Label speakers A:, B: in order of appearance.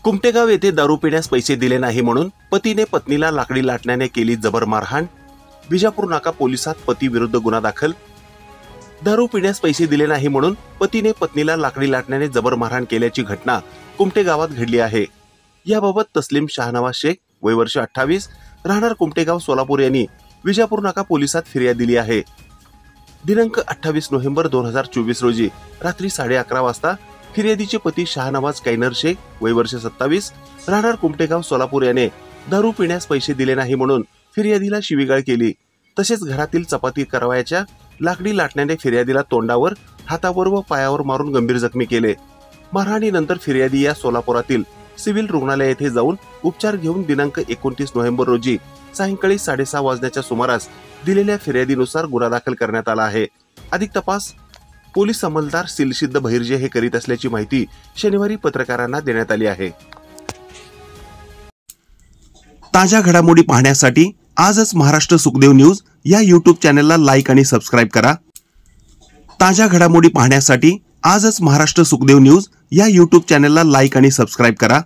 A: कुमटेगाव येथे दारू पिण्यास पैसे दिले नाही म्हणून पतीने पत्नीला लाकडी लाटण्याने केली जबर मारहाण। विजापूर नाका पोलिसात पती विरुद्ध गुन्हा दाखल। दारू पिण्यास पैसे दिले नाही म्हणून पतीने पत्नीला लाकडी लाटण्याने जबर मारहाण केल्याची घटना कुमटे गावात घडली आहे। याबाबत तस्लीम शाहनवाज शेख वय वर्ष 28 राहणार कुमटेगाव सोलापूर यांनी विजापूर नाका पोलिसात फिर्याद दिली आहे। दिनांक 28 नोव्हेंबर 2024 रोजी रात्री 11:30 वाजता फिर्यादीचे पती शाहनवाज कैनर शेख वय वर्ष 27 राहणार कुमटेगाव सोलापूर याने दारू पिण्यास पैसे दिले नाही म्हणून फिर्यादीला शिवीगाळ केली। तसेच घरातील चपाती करवायच्या लाकडी लाटण्याने फिर्यादीला तोंडावर, हातावर व पायावर मारून गंभीर जखमी केले। मारहाणीनंतर फिर्यादी या सोलापुरातील सिव्हिल रुग्णालय येथे जाऊन उपचार घेऊन दिनांक 29 नोव्हेंबर रोजी सायंकाळी 6:30 वाजण्याच्या सुमारास दिलेल्या फिर्यादीनुसार गुन्हा दाखल करण्यात आला आहे। अधिक तपास पोलीस अंमलदार सिलसिद्ध बहिर्जे हे करीत असल्याची माहिती शनिवारी पत्रकारांना देण्यात आली आहे। ताज्या घडामोडी पाहण्यासाठी आजच महाराष्ट्र सुखदेव न्यूज या YouTube चॅनलला लाईक आणि सबस्क्राईब करा। ताज्या घडामोडी पाहण्यासाठी आजच महाराष्ट्र सुखदेव न्यूज या YouTube चॅनलला लाईक आणि सबस्क्राईब करा।